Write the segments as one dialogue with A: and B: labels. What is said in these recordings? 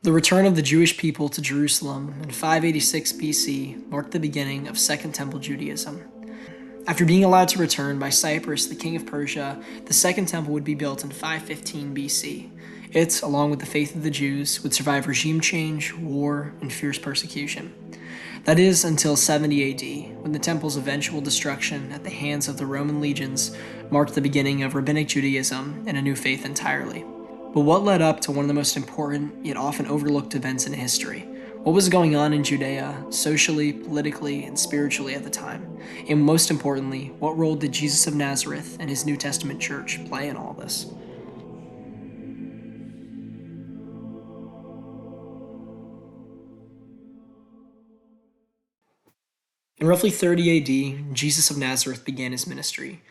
A: The return of the Jewish people to Jerusalem in 586 BC marked the beginning of Second Temple Judaism. After being allowed to return by Cyrus, the king of Persia, the Second Temple would be built in 515 BC. It, along with the faith of the Jews, would survive regime change, war, and fierce persecution. That is, until 70 AD, when the temple's eventual destruction at the hands of the Roman legions marked the beginning of Rabbinic Judaism and a new faith entirely. But what led up to one of the most important, yet often overlooked events in history? What was going on in Judea, socially, politically, and spiritually at the time? And most importantly, what role did Jesus of Nazareth and his New Testament church play in all this? In roughly 30 AD, Jesus of Nazareth began his ministry.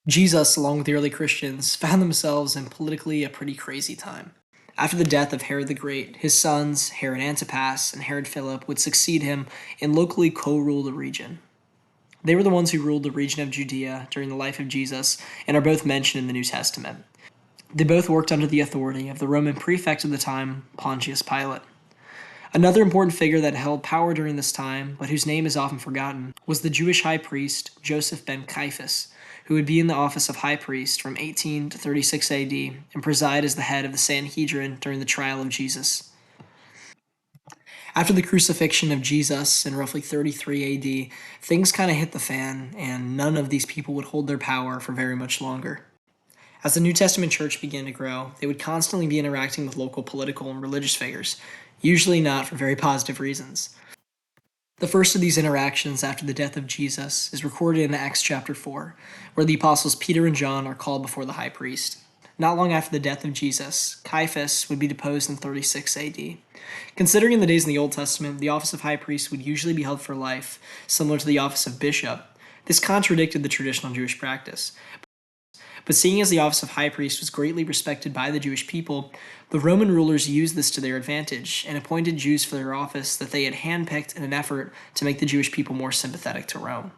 A: Jesus, along with the early Christians, found themselves in politically a pretty crazy time. After the death of Herod the Great, his sons, Herod Antipas and Herod Philip, would succeed him and locally co-rule the region. They were the ones who ruled the region of Judea during the life of Jesus and are both mentioned in the New Testament. They both worked under the authority of the Roman prefect of the time, Pontius Pilate. Another important figure that held power during this time, but whose name is often forgotten, was the Jewish high priest Joseph ben Caiaphas, who would be in the office of high priest from 18 to 36 AD and preside as the head of the Sanhedrin during the trial of Jesus. After the crucifixion of Jesus in roughly 33 AD, things kind of hit the fan, and none of these people would hold their power for very much longer. As the New Testament church began to grow, they would constantly be interacting with local political and religious figures, usually not for very positive reasons. The first of these interactions after the death of Jesus is recorded in Acts chapter 4, where the apostles Peter and John are called before the high priest. Not long after the death of Jesus, Caiaphas would be deposed in 36 AD. Considering in the days in the Old Testament, the office of high priest would usually be held for life, similar to the office of bishop, this contradicted the traditional Jewish practice. But seeing as the office of high priest was greatly respected by the Jewish people, the Roman rulers used this to their advantage and appointed Jews for their office that they had handpicked in an effort to make the Jewish people more sympathetic to Rome.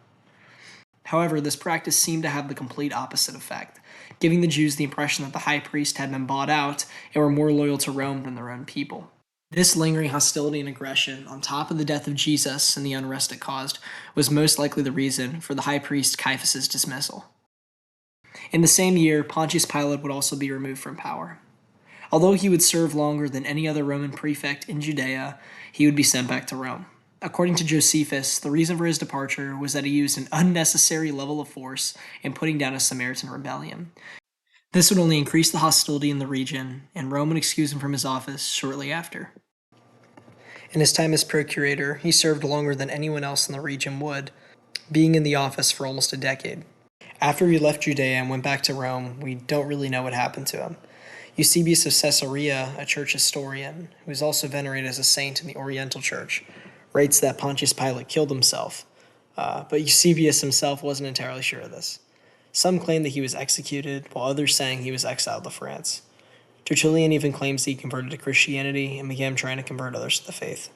A: However, this practice seemed to have the complete opposite effect, giving the Jews the impression that the high priest had been bought out and were more loyal to Rome than their own people. This lingering hostility and aggression, on top of the death of Jesus and the unrest it caused, was most likely the reason for the high priest Caiaphas' dismissal. In the same year, Pontius Pilate would also be removed from power. Although he would serve longer than any other Roman prefect in Judea, he would be sent back to Rome. According to Josephus, the reason for his departure was that he used an unnecessary level of force in putting down a Samaritan rebellion. This would only increase the hostility in the region, and Rome would excuse him from his office shortly after. In his time as procurator, he served longer than anyone else in the region would, being in the office for almost a decade. After he left Judea and went back to Rome, we don't really know what happened to him. Eusebius of Caesarea, a church historian, who is also venerated as a saint in the Oriental Church, writes that Pontius Pilate killed himself, but Eusebius himself wasn't entirely sure of this. Some claim that he was executed, while others saying he was exiled to France. Tertullian even claims that he converted to Christianity and began trying to convert others to the faith.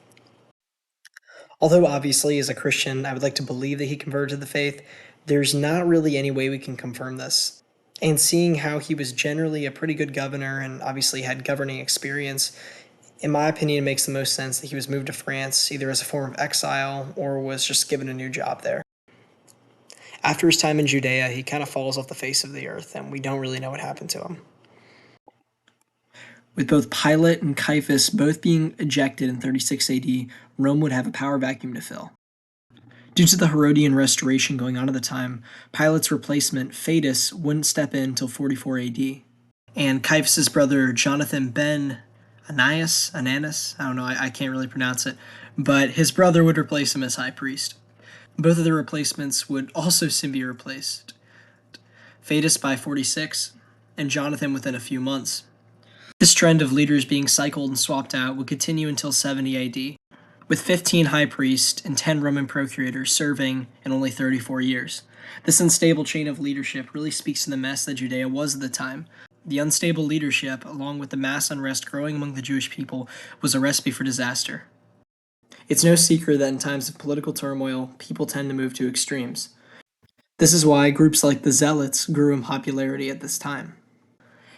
A: Although obviously, as a Christian, I would like to believe that he converted to the faith, there's not really any way we can confirm this. And seeing how he was generally a pretty good governor and obviously had governing experience, in my opinion, it makes the most sense that he was moved to France either as a form of exile or was just given a new job there. After his time in Judea, he kind of falls off the face of the earth, and we don't really know what happened to him. With both Pilate and Caiaphas both being ejected in 36 AD, Rome would have a power vacuum to fill. Due to the Herodian restoration going on at the time, Pilate's replacement, Fadus, wouldn't step in until 44 AD. And Caiaphas' brother, Jonathan ben Ananias, I don't know, I can't really pronounce it, but his brother would replace him as high priest. Both of the replacements would also soon be replaced. Fadus by 46, and Jonathan within a few months. This trend of leaders being cycled and swapped out would continue until 70 AD. With 15 high priests and 10 Roman procurators serving in only 34 years. This unstable chain of leadership really speaks to the mess that Judea was at the time. The unstable leadership, along with the mass unrest growing among the Jewish people, was a recipe for disaster. It's no secret that in times of political turmoil, people tend to move to extremes. This is why groups like the Zealots grew in popularity at this time.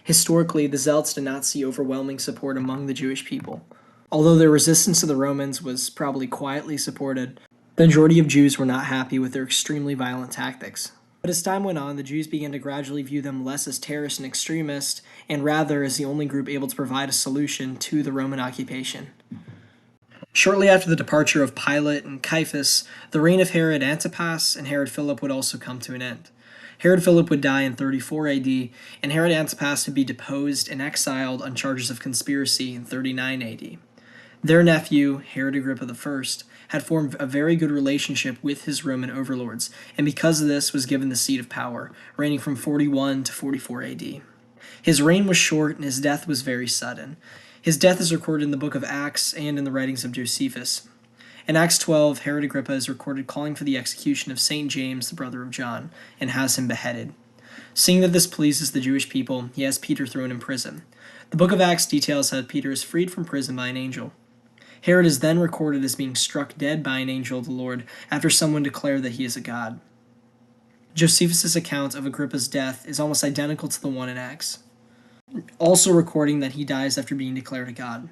A: Historically, the Zealots did not see overwhelming support among the Jewish people. Although their resistance to the Romans was probably quietly supported, the majority of Jews were not happy with their extremely violent tactics. But as time went on, the Jews began to gradually view them less as terrorists and extremists, and rather as the only group able to provide a solution to the Roman occupation. Shortly after the departure of Pilate and Caiaphas, the reign of Herod Antipas and Herod Philip would also come to an end. Herod Philip would die in 34 AD, and Herod Antipas would be deposed and exiled on charges of conspiracy in 39 AD. Their nephew, Herod Agrippa I, had formed a very good relationship with his Roman overlords, and because of this was given the seat of power, reigning from 41 to 44 AD. His reign was short and his death was very sudden. His death is recorded in the book of Acts and in the writings of Josephus. In Acts 12, Herod Agrippa is recorded calling for the execution of St. James, the brother of John, and has him beheaded. Seeing that this pleases the Jewish people, he has Peter thrown in prison. The book of Acts details how Peter is freed from prison by an angel. Herod is then recorded as being struck dead by an angel of the Lord after someone declared that he is a god. Josephus' account of Agrippa's death is almost identical to the one in Acts, also recording that he dies after being declared a god.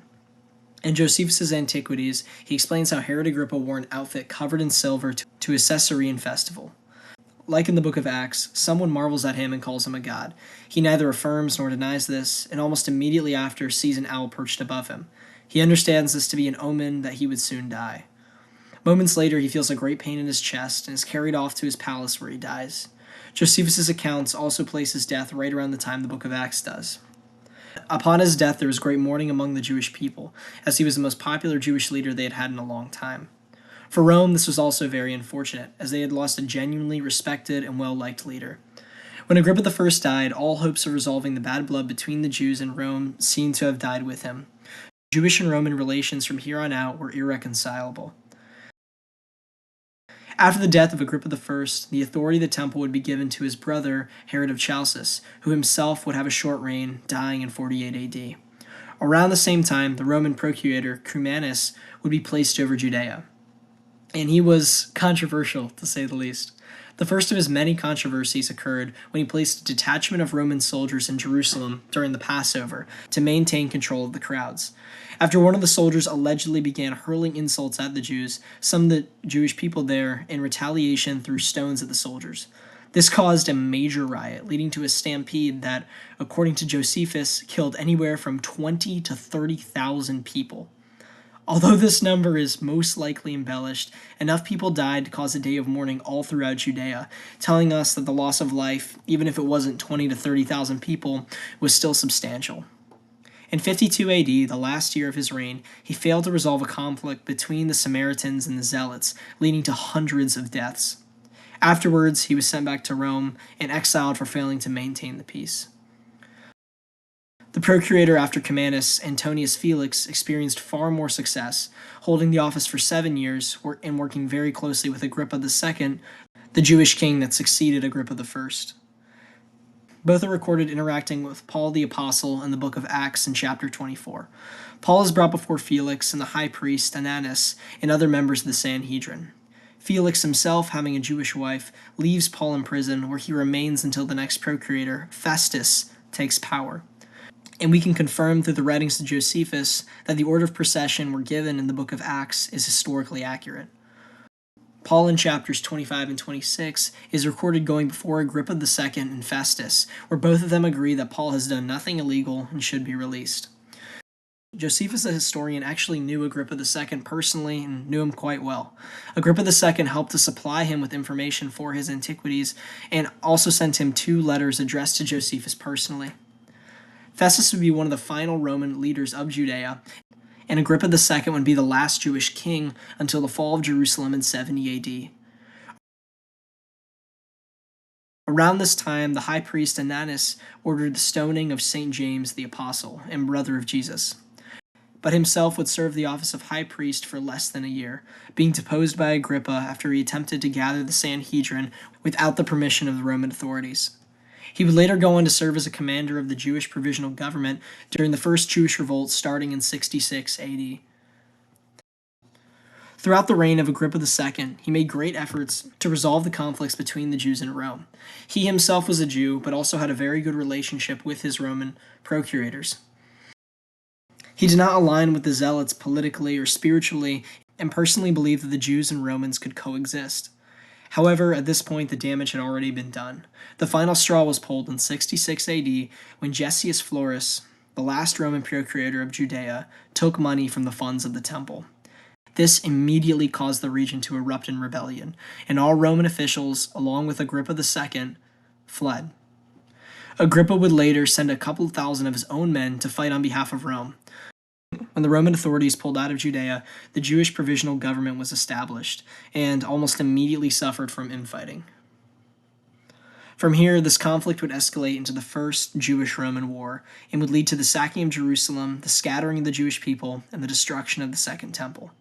A: In Josephus' Antiquities, he explains how Herod Agrippa wore an outfit covered in silver to a Caesarean festival. Like in the book of Acts, someone marvels at him and calls him a god. He neither affirms nor denies this, and almost immediately after sees an owl perched above him. He understands this to be an omen that he would soon die. Moments later, he feels a great pain in his chest and is carried off to his palace where he dies. Josephus' accounts also place his death right around the time the book of Acts does. Upon his death, there was great mourning among the Jewish people, as he was the most popular Jewish leader they had had in a long time. For Rome, this was also very unfortunate, as they had lost a genuinely respected and well-liked leader. When Agrippa I died, all hopes of resolving the bad blood between the Jews and Rome seemed to have died with him. Jewish and Roman relations from here on out were irreconcilable. After the death of Agrippa I, the authority of the temple would be given to his brother, Herod of Chalcis, who himself would have a short reign, dying in 48 AD. Around the same time, the Roman procurator, Cumanus, would be placed over Judea. And he was controversial, to say the least. The first of his many controversies occurred when he placed a detachment of Roman soldiers in Jerusalem during the Passover to maintain control of the crowds. After one of the soldiers allegedly began hurling insults at the Jews, some of the Jewish people there, in retaliation, threw stones at the soldiers. This caused a major riot, leading to a stampede that, according to Josephus, killed anywhere from 20 to 30,000 people. Although this number is most likely embellished, enough people died to cause a day of mourning all throughout Judea, telling us that the loss of life, even if it wasn't 20 to 30,000 people, was still substantial. In 52 AD, the last year of his reign, he failed to resolve a conflict between the Samaritans and the Zealots, leading to hundreds of deaths. Afterwards, he was sent back to Rome and exiled for failing to maintain the peace. The procurator after Cumanus, Antonius Felix, experienced far more success, holding the office for 7 years and working very closely with Agrippa II, the Jewish king that succeeded Agrippa I. Both are recorded interacting with Paul the Apostle in the book of Acts in chapter 24. Paul is brought before Felix and the high priest Ananus and other members of the Sanhedrin. Felix himself, having a Jewish wife, leaves Paul in prison where he remains until the next procurator, Festus, takes power. And we can confirm through the writings of Josephus that the order of procession we're given in the book of Acts is historically accurate. Paul in chapters 25 and 26 is recorded going before Agrippa II and Festus, where both of them agree that Paul has done nothing illegal and should be released. Josephus, a historian, actually knew Agrippa II personally and knew him quite well. Agrippa II helped to supply him with information for his antiquities and also sent him 2 letters addressed to Josephus personally. Festus would be one of the final Roman leaders of Judea, and Agrippa II would be the last Jewish king until the fall of Jerusalem in 70 AD. Around this time, the high priest Ananus ordered the stoning of St. James the Apostle and brother of Jesus, but himself would serve the office of high priest for less than a year, being deposed by Agrippa after he attempted to gather the Sanhedrin without the permission of the Roman authorities. He would later go on to serve as a commander of the Jewish provisional government during the first Jewish revolt starting in 66 AD. Throughout the reign of Agrippa II, he made great efforts to resolve the conflicts between the Jews and Rome. He himself was a Jew, but also had a very good relationship with his Roman procurators. He did not align with the Zealots politically or spiritually, and personally believed that the Jews and Romans could coexist. However, at this point, the damage had already been done. The final straw was pulled in 66 AD when Gessius Florus, the last Roman procurator of Judea, took money from the funds of the temple. This immediately caused the region to erupt in rebellion, and all Roman officials, along with Agrippa II, fled. Agrippa would later send a couple thousand of his own men to fight on behalf of Rome. When the Roman authorities pulled out of Judea, the Jewish provisional government was established, and almost immediately suffered from infighting. From here, this conflict would escalate into the First Jewish-Roman War, and would lead to the sacking of Jerusalem, the scattering of the Jewish people, and the destruction of the Second Temple.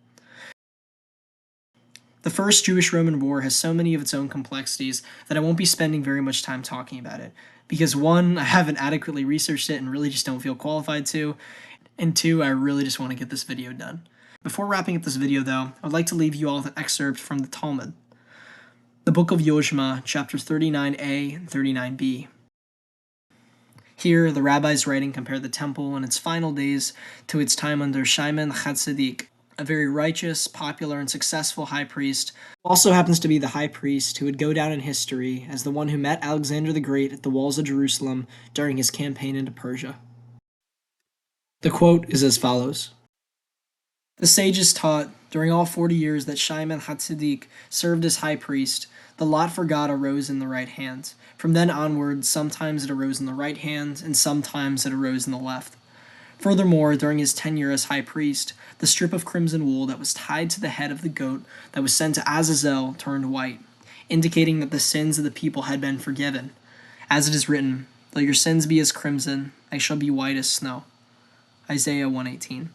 A: The First Jewish-Roman War has so many of its own complexities that I won't be spending very much time talking about it, because one, I haven't adequately researched it and really just don't feel qualified to, and two, I really just want to get this video done. Before wrapping up this video though, I would like to leave you all with an excerpt from the Talmud. The Book of Yojma, chapter 39a and 39b. Here, the rabbis writing compare the temple in its final days to its time under Shimon HaTzadik, a very righteous, popular, and successful high priest, who also happens to be the high priest who would go down in history as the one who met Alexander the Great at the walls of Jerusalem during his campaign into Persia. The quote is as follows. The sages taught, during all 40 years that Shimon HaTzadik served as high priest, the lot for God arose in the right hand. From then onward, sometimes it arose in the right hand, and sometimes it arose in the left. Furthermore, during his tenure as high priest, the strip of crimson wool that was tied to the head of the goat that was sent to Azazel turned white, indicating that the sins of the people had been forgiven. As it is written, though your sins be as crimson, they shall be white as snow. Isaiah 1:18.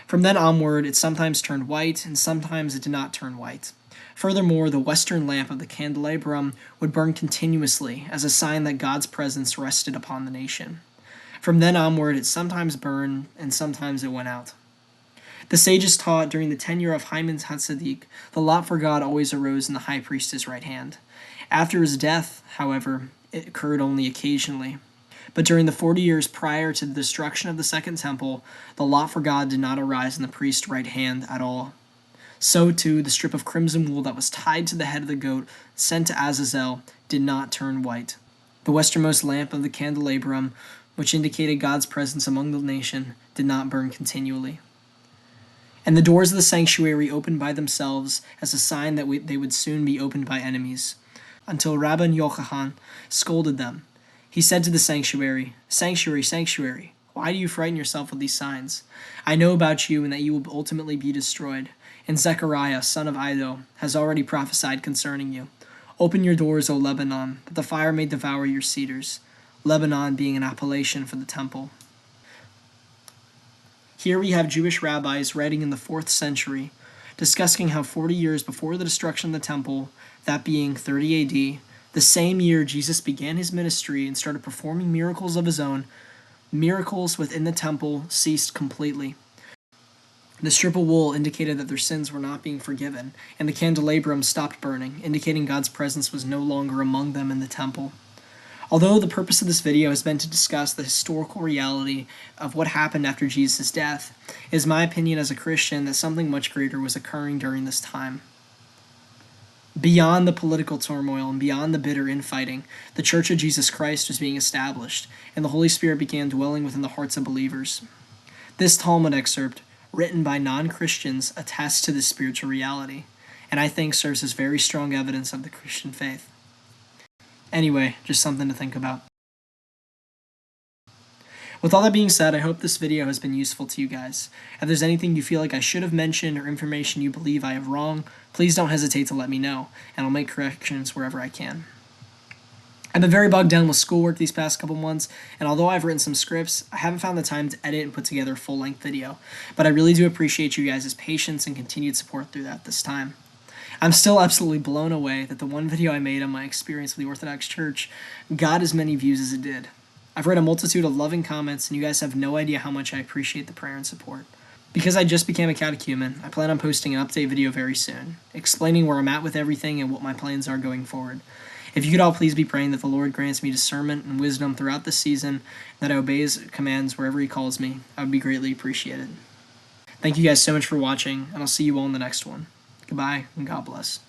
A: From then onward, it sometimes turned white, and sometimes it did not turn white. Furthermore, the western lamp of the candelabrum would burn continuously as a sign that God's presence rested upon the nation. From then onward, it sometimes burned, and sometimes it went out. The sages taught during the tenure of Shimon HaTzadik, the lot for God always arose in the high priest's right hand. After his death, however, it occurred only occasionally. But during the 40 years prior to the destruction of the Second Temple, the lot for God did not arise in the priest's right hand at all. So too, the strip of crimson wool that was tied to the head of the goat sent to Azazel did not turn white. The westernmost lamp of the candelabrum, which indicated God's presence among the nation, did not burn continually. And the doors of the sanctuary opened by themselves as a sign that they would soon be opened by enemies, until Rabban Yochanan scolded them. He said to the sanctuary, "Sanctuary, sanctuary, why do you frighten yourself with these signs? I know about you and that you will ultimately be destroyed. And Zechariah, son of Iddo, has already prophesied concerning you. Open your doors, O Lebanon, that the fire may devour your cedars." Lebanon being an appellation for the temple. Here we have Jewish rabbis writing in the 4th century, discussing how 40 years before the destruction of the temple, that being 30 AD, the same year Jesus began his ministry and started performing miracles of his own, miracles within the temple ceased completely. The strip of wool indicated that their sins were not being forgiven, and the candelabrum stopped burning, indicating God's presence was no longer among them in the temple. Although the purpose of this video has been to discuss the historical reality of what happened after Jesus' death, it is my opinion as a Christian that something much greater was occurring during this time. Beyond the political turmoil and beyond the bitter infighting, the Church of Jesus Christ was being established, and the Holy Spirit began dwelling within the hearts of believers. This Talmud excerpt, written by non-Christians, attests to this spiritual reality, and I think serves as very strong evidence of the Christian faith. Anyway, just something to think about. With all that being said, I hope this video has been useful to you guys. If there's anything you feel like I should have mentioned or information you believe I have wrong, please don't hesitate to let me know, and I'll make corrections wherever I can. I've been very bogged down with schoolwork these past couple months, and although I've written some scripts, I haven't found the time to edit and put together a full-length video, but I really do appreciate you guys' patience and continued support through that this time. I'm still absolutely blown away that the one video I made on my experience with the Orthodox Church got as many views as it did. I've read a multitude of loving comments, and you guys have no idea how much I appreciate the prayer and support. Because I just became a catechumen, I plan on posting an update video very soon, explaining where I'm at with everything and what my plans are going forward. If you could all please be praying that the Lord grants me discernment and wisdom throughout this season, that I obey His commands wherever He calls me, I would be greatly appreciated. Thank you guys so much for watching, and I'll see you all in the next one. Goodbye, and God bless.